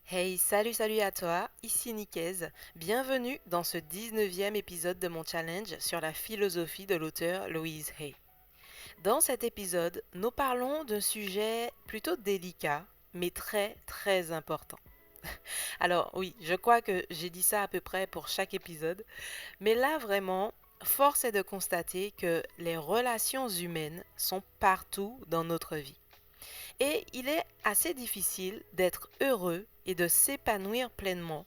Hey, salut à toi, ici Nicaise. Bienvenue dans ce 19e épisode de mon challenge sur la philosophie de l'auteur Louise Hay. Dans cet épisode, nous parlons d'un sujet plutôt délicat, mais très important. Alors oui, je crois que j'ai dit ça à peu près pour chaque épisode, mais là vraiment, force est de constater que les relations humaines sont partout dans notre vie. Et il est assez difficile d'être heureux et de s'épanouir pleinement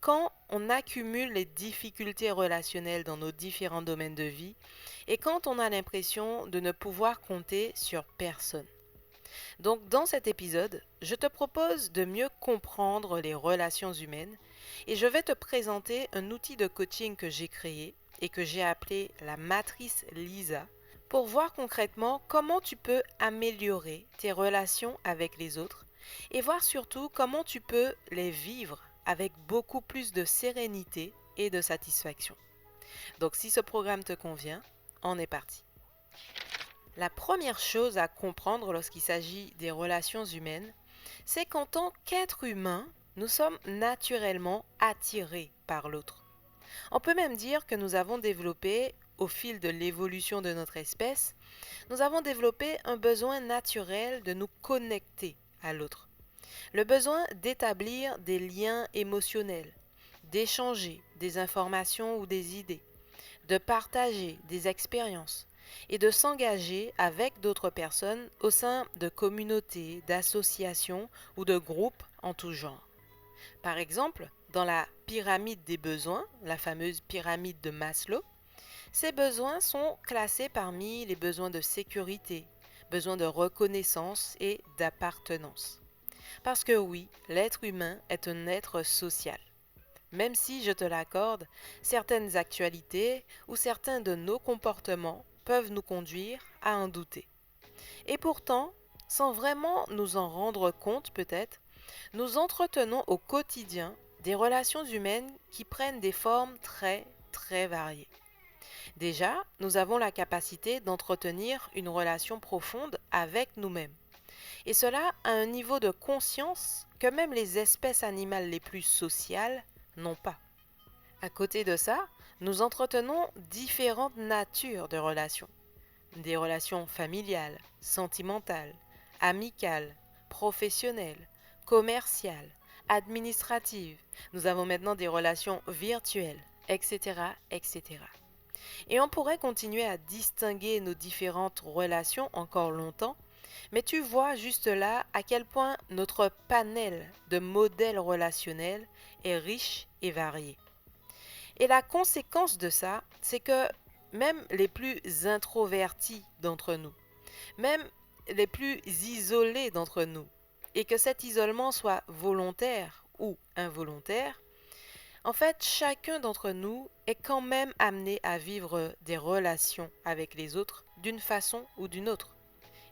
quand on accumule les difficultés relationnelles dans nos différents domaines de vie et quand on a l'impression de ne pouvoir compter sur personne. Donc dans cet épisode, je te propose de mieux comprendre les relations humaines et je vais te présenter un outil de coaching que j'ai créé et que j'ai appelé la matrice Lisa pour voir concrètement comment tu peux améliorer tes relations avec les autres et voir surtout comment tu peux les vivre avec beaucoup plus de sérénité et de satisfaction. Donc si ce programme te convient, on est parti. La première chose à comprendre lorsqu'il s'agit des relations humaines, c'est qu'en tant qu'être humain, nous sommes naturellement attirés par l'autre. On peut même dire que nous avons développé, au fil de l'évolution de notre espèce, nous avons développé un besoin naturel de nous connecter à l'autre. Le besoin d'établir des liens émotionnels, d'échanger des informations ou des idées, de partager des expériences et de s'engager avec d'autres personnes au sein de communautés, d'associations ou de groupes en tout genre. Par exemple, dans la pyramide des besoins, la fameuse pyramide de Maslow, ces besoins sont classés parmi les besoins de sécurité, besoins de reconnaissance et d'appartenance. Parce que oui, l'être humain est un être social. Même si, je te l'accorde, certaines actualités ou certains de nos comportements peuvent nous conduire à en douter. Et pourtant, sans vraiment nous en rendre compte peut-être, nous entretenons au quotidien des relations humaines qui prennent des formes très variées. Déjà, nous avons la capacité d'entretenir une relation profonde avec nous-mêmes. Et cela à un niveau de conscience que même les espèces animales les plus sociales n'ont pas. À côté de ça, nous entretenons différentes natures de relations. Des relations familiales, sentimentales, amicales, professionnelles, commerciales, administratives. Nous avons maintenant des relations virtuelles, etc. Et on pourrait continuer à distinguer nos différentes relations encore longtemps, mais tu vois juste là à quel point notre panel de modèles relationnels est riche et varié. Et la conséquence de ça, c'est que même les plus introvertis d'entre nous, même les plus isolés d'entre nous, et que cet isolement soit volontaire ou involontaire, en fait, chacun d'entre nous est quand même amené à vivre des relations avec les autres d'une façon ou d'une autre.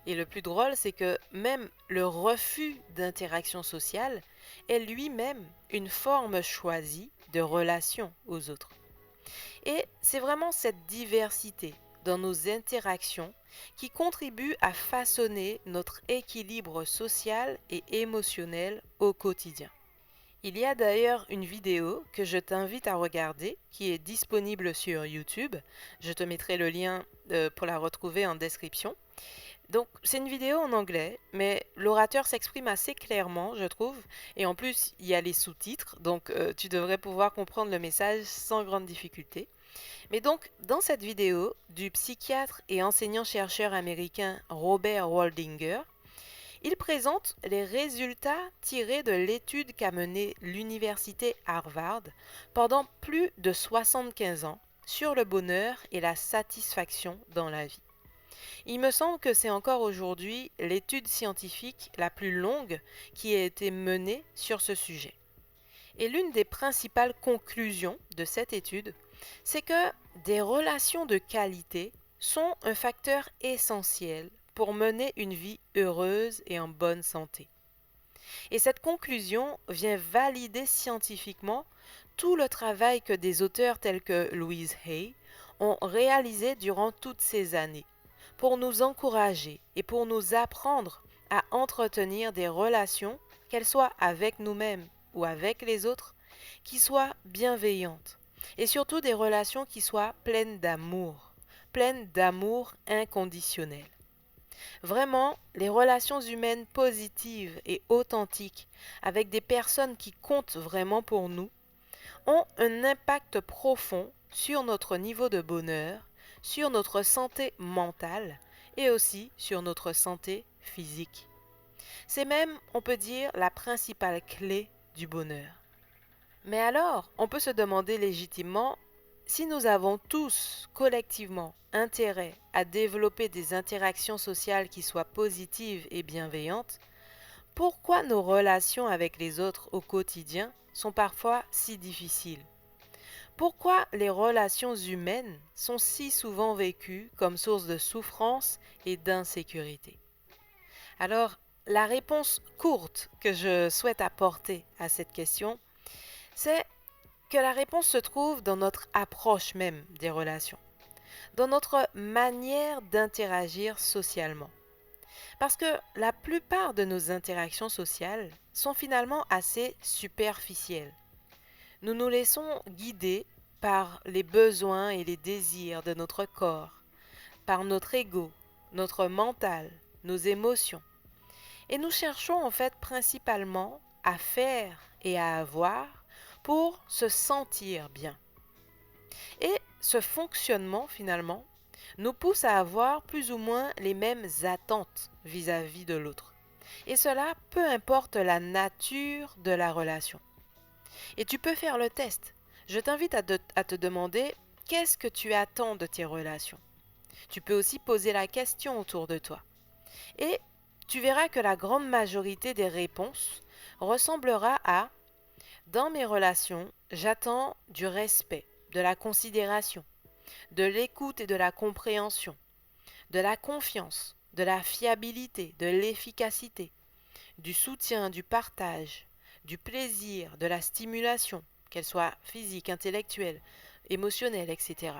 Et le plus drôle, c'est que même le refus d'interaction sociale est lui-même une forme choisie de relation aux autres. Et c'est vraiment cette diversité dans nos interactions qui contribue à façonner notre équilibre social et émotionnel au quotidien. Il y a d'ailleurs une vidéo que je t'invite à regarder qui est disponible sur YouTube. Je te mettrai le lien pour la retrouver en description. Donc c'est une vidéo en anglais, mais l'orateur s'exprime assez clairement, je trouve, et en plus il y a les sous-titres, donc tu devrais pouvoir comprendre le message sans grande difficulté. Mais donc dans cette vidéo du psychiatre et enseignant-chercheur américain Robert Waldinger, il présente les résultats tirés de l'étude qu'a menée l'université Harvard pendant plus de 75 ans sur le bonheur et la satisfaction dans la vie. Il me semble que c'est encore aujourd'hui l'étude scientifique la plus longue qui a été menée sur ce sujet. Et l'une des principales conclusions de cette étude, c'est que des relations de qualité sont un facteur essentiel pour mener une vie heureuse et en bonne santé. Et cette conclusion vient valider scientifiquement tout le travail que des auteurs tels que Louise Hay ont réalisé durant toutes ces années pour nous encourager et pour nous apprendre à entretenir des relations, qu'elles soient avec nous-mêmes ou avec les autres qui soient bienveillantes et surtout des relations qui soient pleines d'amour inconditionnel. Vraiment, les relations humaines positives et authentiques avec des personnes qui comptent vraiment pour nous ont un impact profond sur notre niveau de bonheur, sur notre santé mentale et aussi sur notre santé physique. C'est même, on peut dire, la principale clé du bonheur. Mais alors, on peut se demander légitimement si nous avons tous, collectivement, intérêt à développer des interactions sociales qui soient positives et bienveillantes, pourquoi nos relations avec les autres au quotidien sont parfois si difficiles? Pourquoi les relations humaines sont si souvent vécues comme source de souffrance et d'insécurité? Alors, la réponse courte que je souhaite apporter à cette question, c'est que la réponse se trouve dans notre approche même des relations, dans notre manière d'interagir socialement. Parce que la plupart de nos interactions sociales sont finalement assez superficielles. Nous nous laissons guider par les besoins et les désirs de notre corps, par notre ego, notre mental, nos émotions. Et nous cherchons en fait principalement à faire et à avoir pour se sentir bien. Et ce fonctionnement finalement nous pousse à avoir plus ou moins les mêmes attentes vis-à-vis de l'autre. Et cela peu importe la nature de la relation. Et tu peux faire le test. Je t'invite à te demander qu'est-ce que tu attends de tes relations. Tu peux aussi poser la question autour de toi. Et tu verras que la grande majorité des réponses ressemblera à dans mes relations, j'attends du respect, de la considération, de l'écoute et de la compréhension, de la confiance, de la fiabilité, de l'efficacité, du soutien, du partage, du plaisir, de la stimulation, qu'elle soit physique, intellectuelle, émotionnelle, etc.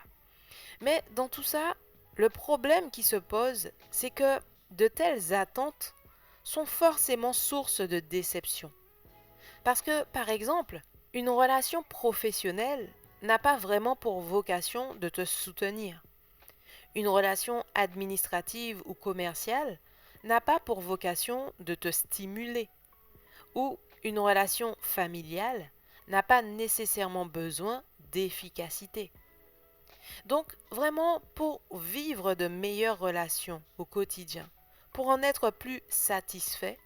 Mais dans tout ça, le problème qui se pose, c'est que de telles attentes sont forcément source de déception. Parce que, par exemple, une relation professionnelle n'a pas vraiment pour vocation de te soutenir. Une relation administrative ou commerciale n'a pas pour vocation de te stimuler. Ou une relation familiale n'a pas nécessairement besoin d'efficacité. Donc, vraiment, pour vivre de meilleures relations au quotidien, pour en être plus satisfait,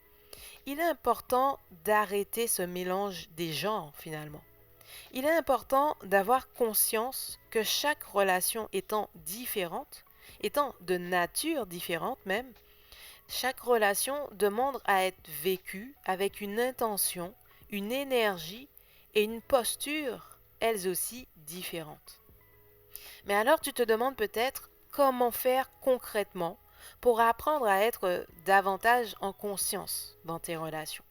il est important d'arrêter ce mélange des genres finalement. Il est important d'avoir conscience que chaque relation étant différente, étant de nature différente même, chaque relation demande à être vécue avec une intention, une énergie et une posture, elles aussi différentes. Mais alors tu te demandes peut-être comment faire concrètement pour apprendre à être davantage en conscience dans tes relations.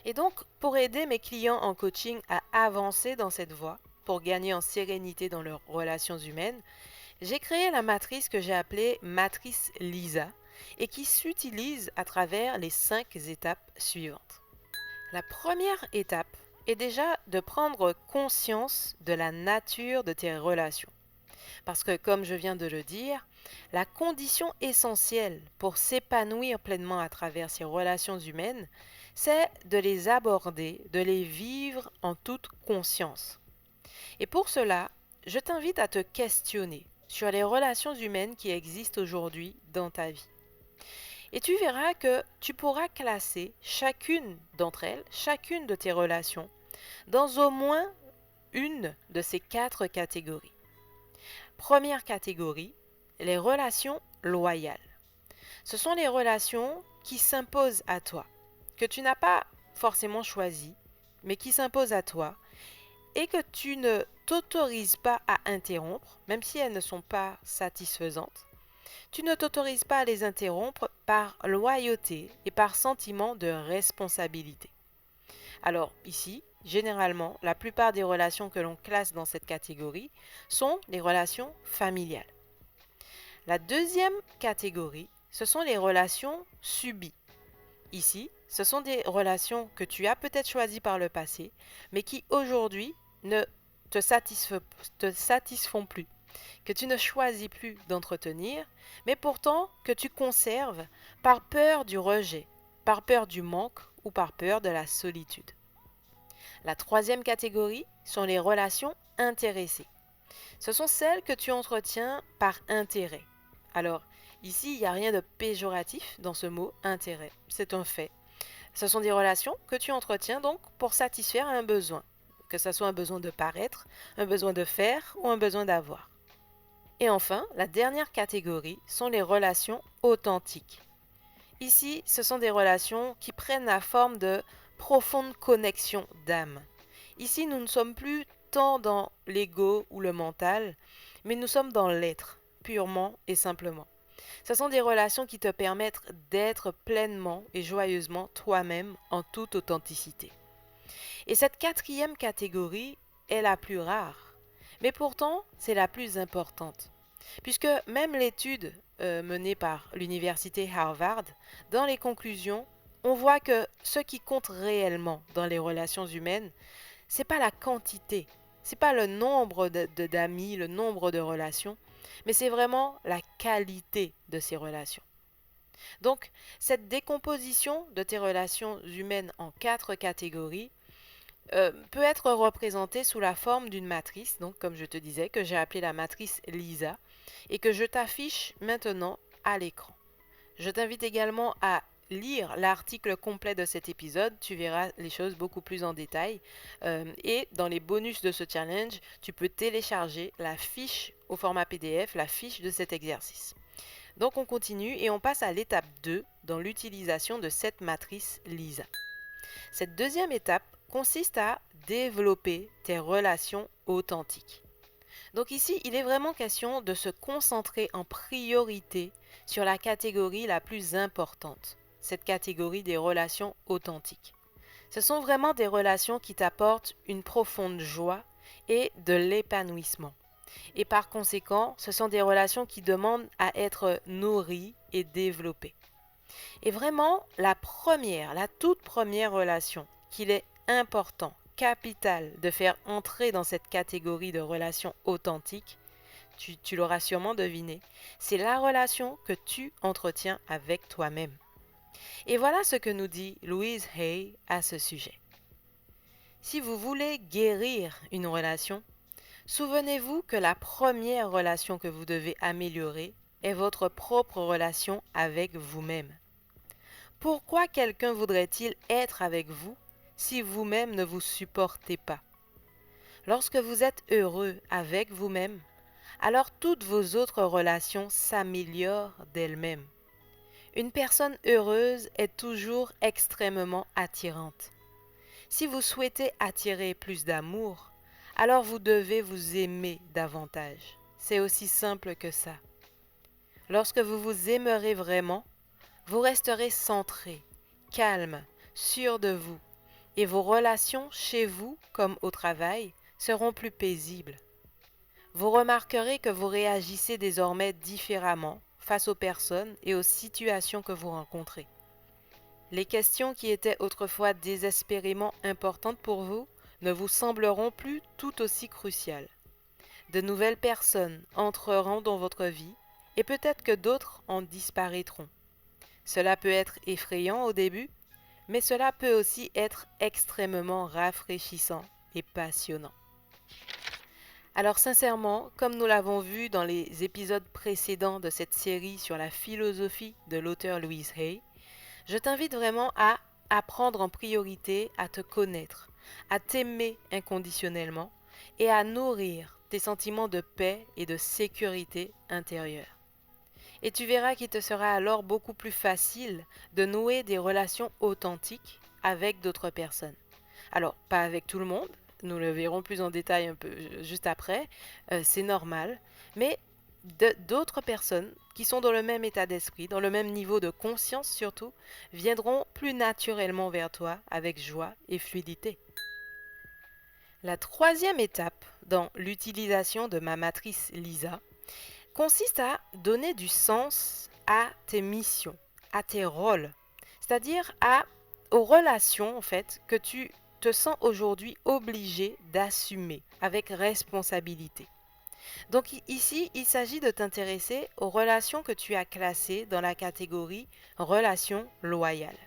Et donc, pour aider mes clients en coaching à avancer dans cette voie, pour gagner en sérénité dans leurs relations humaines, j'ai créé la matrice que j'ai appelée matrice Lisa et qui s'utilise à travers les 5 étapes suivantes. La première étape est déjà de prendre conscience de la nature de tes relations. Parce que, comme je viens de le dire, la condition essentielle pour s'épanouir pleinement à travers ces relations humaines, c'est de les aborder, de les vivre en toute conscience. Et pour cela, je t'invite à te questionner sur les relations humaines qui existent aujourd'hui dans ta vie. Et tu verras que tu pourras classer chacune d'entre elles, chacune de tes relations, dans au moins une de ces 4 catégories. Première catégorie, les relations loyales. Ce sont les relations qui s'imposent à toi, que tu n'as pas forcément choisies, mais qui s'imposent à toi et que tu ne t'autorises pas à interrompre, même si elles ne sont pas satisfaisantes. Tu ne t'autorises pas à les interrompre par loyauté et par sentiment de responsabilité. Alors ici, généralement, la plupart des relations que l'on classe dans cette catégorie sont les relations familiales. La deuxième catégorie, ce sont les relations subies. Ici, ce sont des relations que tu as peut-être choisies par le passé, mais qui aujourd'hui ne te satisfont plus, que tu ne choisis plus d'entretenir, mais pourtant que tu conserves par peur du rejet, par peur du manque ou par peur de la solitude. La troisième catégorie sont les relations intéressées. Ce sont celles que tu entretiens par intérêt. Alors, ici, il n'y a rien de péjoratif dans ce mot intérêt, c'est un fait. Ce sont des relations que tu entretiens donc pour satisfaire un besoin, que ce soit un besoin de paraître, un besoin de faire ou un besoin d'avoir. Et enfin, la dernière catégorie sont les relations authentiques. Ici, ce sont des relations qui prennent la forme de profondes connexions d'âme. Ici, nous ne sommes plus tant dans l'ego ou le mental, mais nous sommes dans l'être, purement et simplement. Ce sont des relations qui te permettent d'être pleinement et joyeusement toi-même en toute authenticité. Et cette quatrième catégorie est la plus rare, mais pourtant c'est la plus importante. Puisque même l'étude menée par l'université Harvard, dans les conclusions, on voit que ce qui compte réellement dans les relations humaines, c'est pas la quantité, c'est pas le nombre d'amis, le nombre de relations, mais c'est vraiment la qualité de ces relations. Donc, cette décomposition de tes relations humaines en 4 catégories peut être représentée sous la forme d'une matrice, donc comme je te disais, que j'ai appelée la matrice LISA, et que je t'affiche maintenant à l'écran. Je t'invite également à lire l'article complet de cet épisode, tu verras les choses beaucoup plus en détail. Et dans les bonus de ce challenge, tu peux télécharger la fiche au format PDF, la fiche de cet exercice. Donc on continue et on passe à l'étape 2 dans l'utilisation de cette matrice LISA. Cette deuxième étape consiste à développer tes relations authentiques. Donc ici, il est vraiment question de se concentrer en priorité sur la catégorie la plus importante, cette catégorie des relations authentiques. Ce sont vraiment des relations qui t'apportent une profonde joie et de l'épanouissement. Et par conséquent, ce sont des relations qui demandent à être nourries et développées. Et vraiment, la toute première relation qu'il est important, capital de faire entrer dans cette catégorie de relations authentiques, tu l'auras sûrement deviné, c'est la relation que tu entretiens avec toi-même. Et voilà ce que nous dit Louise Hay à ce sujet. Si vous voulez guérir une relation, souvenez-vous que la première relation que vous devez améliorer est votre propre relation avec vous-même. Pourquoi quelqu'un voudrait-il être avec vous si vous-même ne vous supportez pas? Lorsque vous êtes heureux avec vous-même, alors toutes vos autres relations s'améliorent d'elles-mêmes. Une personne heureuse est toujours extrêmement attirante. Si vous souhaitez attirer plus d'amour, alors vous devez vous aimer davantage. C'est aussi simple que ça. Lorsque vous vous aimerez vraiment, vous resterez centré, calme, sûr de vous, et vos relations chez vous comme au travail seront plus paisibles. Vous remarquerez que vous réagissez désormais différemment face aux personnes et aux situations que vous rencontrez. Les questions qui étaient autrefois désespérément importantes pour vous ne vous sembleront plus tout aussi cruciales. De nouvelles personnes entreront dans votre vie et peut-être que d'autres en disparaîtront. Cela peut être effrayant au début, mais cela peut aussi être extrêmement rafraîchissant et passionnant. Alors sincèrement, comme nous l'avons vu dans les épisodes précédents de cette série sur la philosophie de l'auteur Louise Hay, je t'invite vraiment à apprendre en priorité à te connaître, à t'aimer inconditionnellement et à nourrir tes sentiments de paix et de sécurité intérieure. Et tu verras qu'il te sera alors beaucoup plus facile de nouer des relations authentiques avec d'autres personnes. Alors, pas avec tout le monde, nous le verrons plus en détail un peu juste après, c'est normal, mais d'autres personnes qui sont dans le même état d'esprit, dans le même niveau de conscience surtout, viendront plus naturellement vers toi avec joie et fluidité. La troisième étape dans l'utilisation de ma matrice LISA consiste à donner du sens à tes missions, à tes rôles, c'est-à-dire aux relations en fait que tu te sens aujourd'hui obligé d'assumer avec responsabilité. Donc ici, il s'agit de t'intéresser aux relations que tu as classées dans la catégorie relations loyales.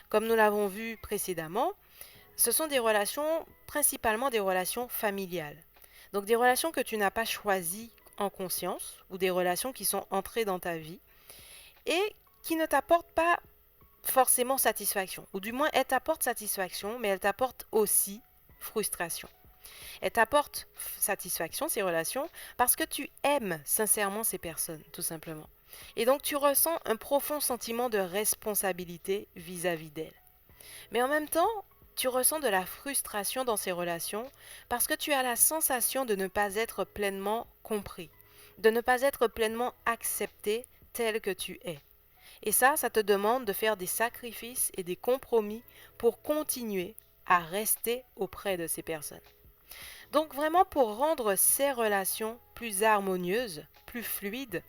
Comme nous l'avons vu précédemment, ce sont des relations, principalement des relations familiales. Donc des relations que tu n'as pas choisies en conscience ou des relations qui sont entrées dans ta vie et qui ne t'apportent pas forcément satisfaction. Ou du moins, elles t'apportent satisfaction, mais elles t'apportent aussi frustration. Elles t'apportent satisfaction, ces relations, parce que tu aimes sincèrement ces personnes, tout simplement. Et donc, tu ressens un profond sentiment de responsabilité vis-à-vis d'elles. Mais en même temps, tu ressens de la frustration dans ces relations parce que tu as la sensation de ne pas être pleinement compris, de ne pas être pleinement accepté tel que tu es. Et ça te demande de faire des sacrifices et des compromis pour continuer à rester auprès de ces personnes. Donc vraiment pour rendre ces relations plus harmonieuses, plus fluides,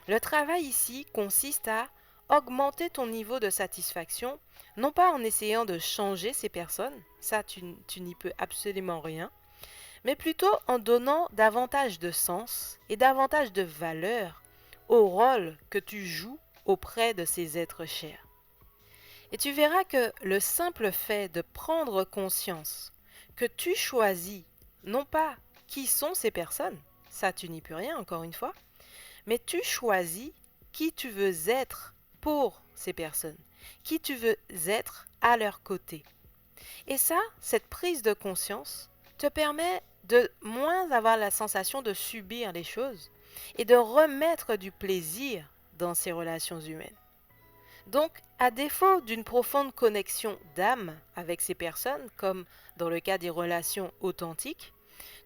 le travail ici consiste à augmenter ton niveau de satisfaction, non pas en essayant de changer ces personnes, ça tu n'y peux absolument rien, mais plutôt en donnant davantage de sens et davantage de valeur au rôle que tu joues auprès de ces êtres chers. Et tu verras que le simple fait de prendre conscience que tu choisis non pas qui sont ces personnes, ça tu n'y peux rien encore une fois, mais tu choisis qui tu veux être pour ces personnes, qui tu veux être à leur côté. Et ça, cette prise de conscience te permet de moins avoir la sensation de subir les choses et de remettre du plaisir dans ces relations humaines. Donc, à défaut d'une profonde connexion d'âme avec ces personnes, comme dans le cas des relations authentiques,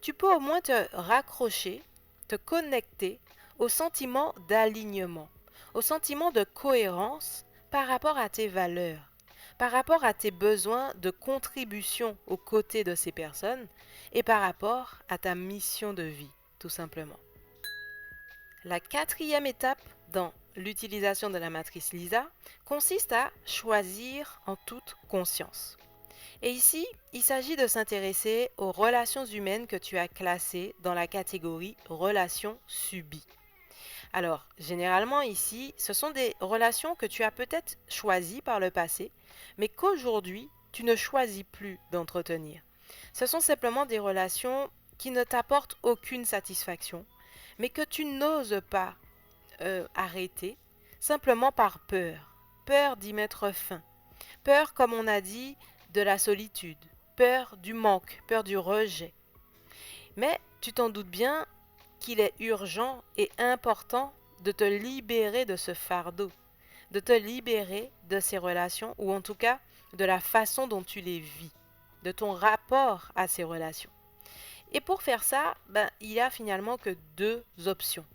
tu peux au moins te raccrocher, te connecter au sentiment d'alignement, au sentiment de cohérence par rapport à tes valeurs, par rapport à tes besoins de contribution aux côtés de ces personnes et par rapport à ta mission de vie, tout simplement. La quatrième étape dans l'utilisation de la matrice LISA consiste à choisir en toute conscience. Et ici, il s'agit de s'intéresser aux relations humaines que tu as classées dans la catégorie relations subies. Alors, généralement ici, ce sont des relations que tu as peut-être choisies par le passé, mais qu'aujourd'hui, tu ne choisis plus d'entretenir. Ce sont simplement des relations qui ne t'apportent aucune satisfaction, mais que tu n'oses pas arrêter, simplement par peur. Peur d'y mettre fin. Peur, comme on a dit, de la solitude. Peur du manque, peur du rejet. Mais tu t'en doutes bien qu'il est urgent et important de te libérer de ce fardeau, de te libérer de ces relations, ou en tout cas de la façon dont tu les vis, de ton rapport à ces relations. Et pour faire ça, il n'y a finalement que deux options.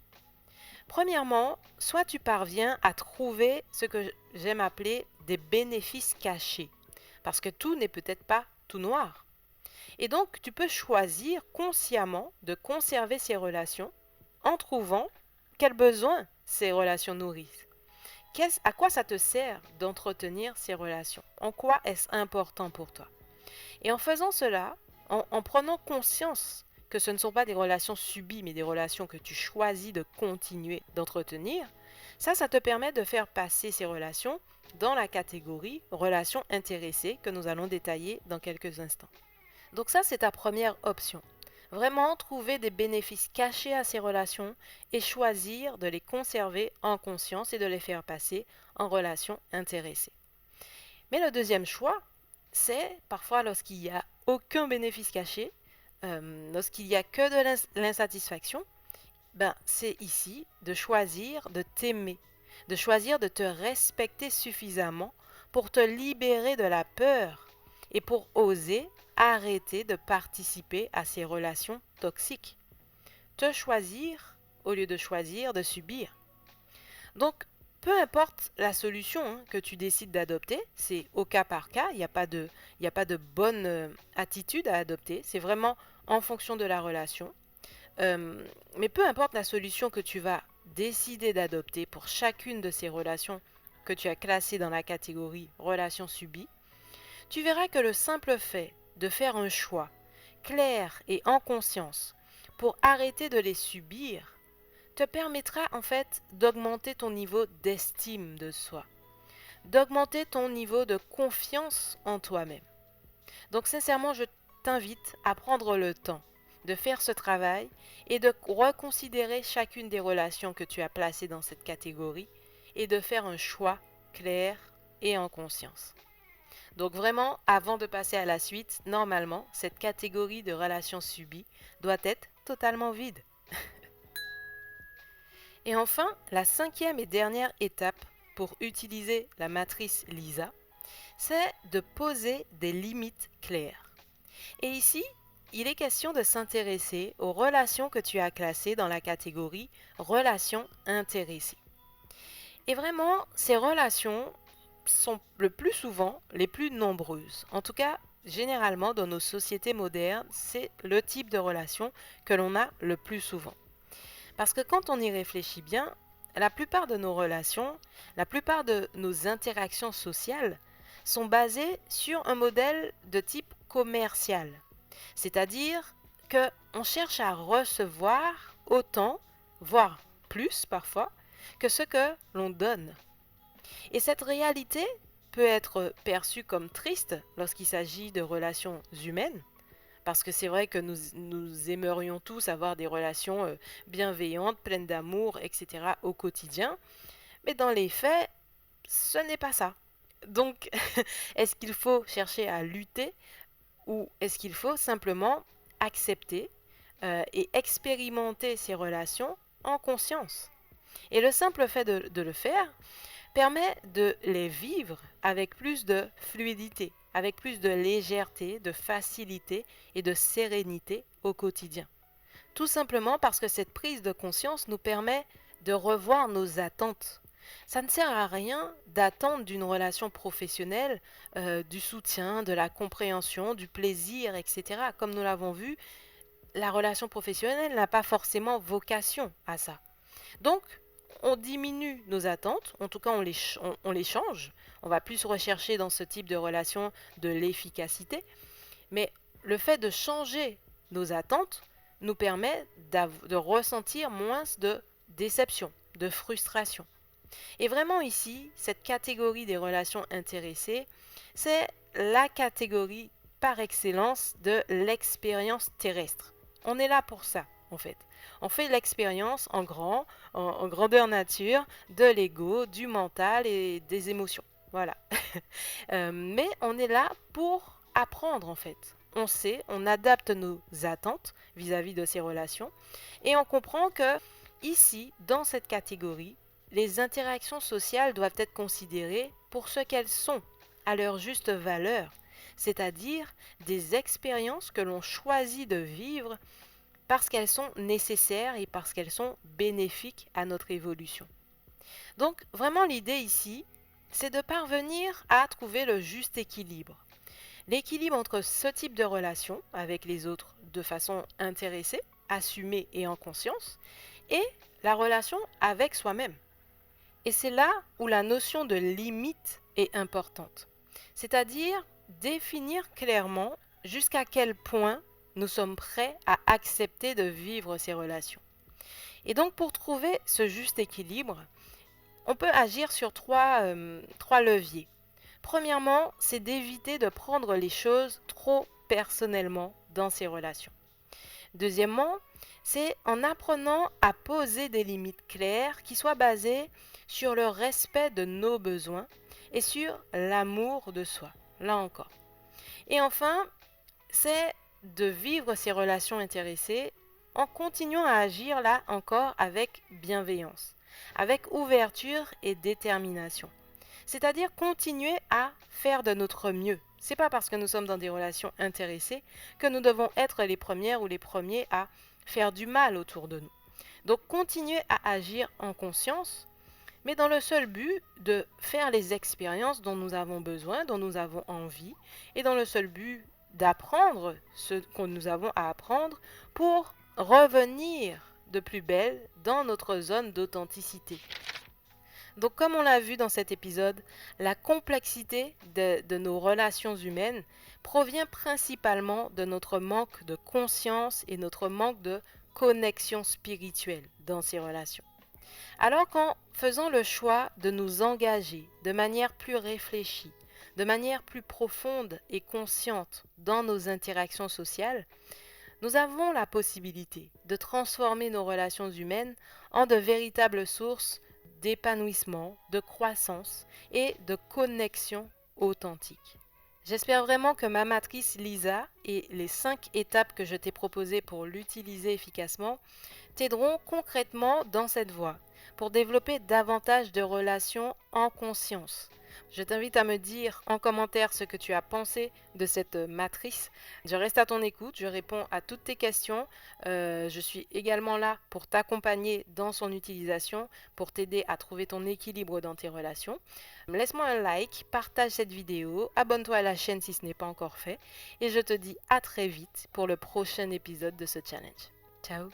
Premièrement, soit tu parviens à trouver ce que j'aime appeler des bénéfices cachés, parce que tout n'est peut-être pas tout noir. Et donc, tu peux choisir consciemment de conserver ces relations en trouvant quels besoins ces relations nourrissent. À quoi ça te sert d'entretenir ces relations? En quoi est-ce important pour toi? Et en faisant cela, en prenant conscience que ce ne sont pas des relations subies, mais des relations que tu choisis de continuer d'entretenir, ça te permet de faire passer ces relations dans la catégorie relations intéressées que nous allons détailler dans quelques instants. Donc ça, c'est ta première option. Vraiment trouver des bénéfices cachés à ces relations et choisir de les conserver en conscience et de les faire passer en relations intéressées. Mais le deuxième choix, c'est parfois lorsqu'il n'y a aucun bénéfice caché, lorsqu'il n'y a que de l'insatisfaction, c'est ici de choisir de t'aimer, de choisir de te respecter suffisamment pour te libérer de la peur et pour oser arrêter de participer à ces relations toxiques. Te choisir au lieu de choisir de subir. Donc, peu importe la solution que tu décides d'adopter, c'est au cas par cas, il n'y a pas de bonne attitude à adopter, c'est vraiment en fonction de la relation. Mais peu importe la solution que tu vas décider d'adopter pour chacune de ces relations que tu as classées dans la catégorie relations subies, tu verras que le simple fait de faire un choix clair et en conscience pour arrêter de les subir te permettra en fait d'augmenter ton niveau d'estime de soi, d'augmenter ton niveau de confiance en toi-même. Donc sincèrement, je t'invite à prendre le temps de faire ce travail et de reconsidérer chacune des relations que tu as placées dans cette catégorie et de faire un choix clair et en conscience. Donc vraiment, avant de passer à la suite, normalement, cette catégorie de relations subies doit être totalement vide. Et enfin, la cinquième et dernière étape pour utiliser la matrice LISA, c'est de poser des limites claires. Et ici, il est question de s'intéresser aux relations que tu as classées dans la catégorie relations intéressées. Et vraiment, ces relations sont le plus souvent les plus nombreuses. En tout cas, généralement, dans nos sociétés modernes, c'est le type de relation que l'on a le plus souvent. Parce que quand on y réfléchit bien, la plupart de nos relations, la plupart de nos interactions sociales sont basées sur un modèle de type commercial. C'est-à-dire qu'on cherche à recevoir autant, voire plus parfois, que ce que l'on donne. Et cette réalité peut être perçue comme triste lorsqu'il s'agit de relations humaines, parce que c'est vrai que nous aimerions tous avoir des relations bienveillantes, pleines d'amour, etc. au quotidien, mais dans les faits, ce n'est pas ça. Donc, est-ce qu'il faut chercher à lutter ou est-ce qu'il faut simplement accepter et expérimenter ces relations en conscience? Et le simple fait de le faire permet de les vivre avec plus de fluidité, avec plus de légèreté, de facilité et de sérénité au quotidien. Tout simplement parce que cette prise de conscience nous permet de revoir nos attentes. Ça ne sert à rien d'attendre d'une relation professionnelle du soutien, de la compréhension, du plaisir, etc. Comme nous l'avons vu, la relation professionnelle n'a pas forcément vocation à ça. Donc, on diminue nos attentes, en tout cas on les change. On va plus rechercher dans ce type de relation de l'efficacité. Mais le fait de changer nos attentes nous permet de ressentir moins de déception, de frustration. Et vraiment ici, cette catégorie des relations intéressées, c'est la catégorie par excellence de l'expérience terrestre. On est là pour ça, en fait. On fait l'expérience en grandeur nature, de l'ego, du mental et des émotions. Voilà. Mais on est là pour apprendre, en fait. On sait, on adapte nos attentes vis-à-vis de ces relations et on comprend que ici, dans cette catégorie, les interactions sociales doivent être considérées pour ce qu'elles sont, à leur juste valeur, c'est-à-dire des expériences que l'on choisit de vivre parce qu'elles sont nécessaires et parce qu'elles sont bénéfiques à notre évolution. Donc vraiment l'idée ici, c'est de parvenir à trouver le juste équilibre. L'équilibre entre ce type de relation avec les autres de façon intéressée, assumée et en conscience, et la relation avec soi-même. Et c'est là où la notion de limite est importante. C'est-à-dire définir clairement jusqu'à quel point nous sommes prêts à accepter de vivre ces relations. Et donc pour trouver ce juste équilibre, on peut agir sur trois leviers. Premièrement, c'est d'éviter de prendre les choses trop personnellement dans ces relations. Deuxièmement, c'est en apprenant à poser des limites claires qui soient basées sur le respect de nos besoins et sur l'amour de soi, là encore. Et enfin, c'est de vivre ces relations intéressées en continuant à agir là encore avec bienveillance, avec ouverture et détermination. C'est-à-dire continuer à faire de notre mieux. C'est pas parce que nous sommes dans des relations intéressées que nous devons être les premières ou les premiers à faire du mal autour de nous. Donc continuer à agir en conscience, mais dans le seul but de faire les expériences dont nous avons besoin, dont nous avons envie, et dans le seul but d'apprendre ce que nous avons à apprendre pour revenir de plus belle dans notre zone d'authenticité. Donc comme on l'a vu dans cet épisode, la complexité de nos relations humaines provient principalement de notre manque de conscience et notre manque de connexion spirituelle dans ces relations. Alors qu'en faisant le choix de nous engager de manière plus réfléchie, de manière plus profonde et consciente dans nos interactions sociales, nous avons la possibilité de transformer nos relations humaines en de véritables sources d'épanouissement, de croissance et de connexion authentique. J'espère vraiment que ma matrice Lisa et les 5 étapes que je t'ai proposées pour l'utiliser efficacement t'aideront concrètement dans cette voie pour développer davantage de relations en conscience. Je t'invite à me dire en commentaire ce que tu as pensé de cette matrice. Je reste à ton écoute, je réponds à toutes tes questions. Je suis également là pour t'accompagner dans son utilisation, pour t'aider à trouver ton équilibre dans tes relations. Laisse-moi un like, partage cette vidéo, abonne-toi à la chaîne si ce n'est pas encore fait et je te dis à très vite pour le prochain épisode de ce challenge. Ciao!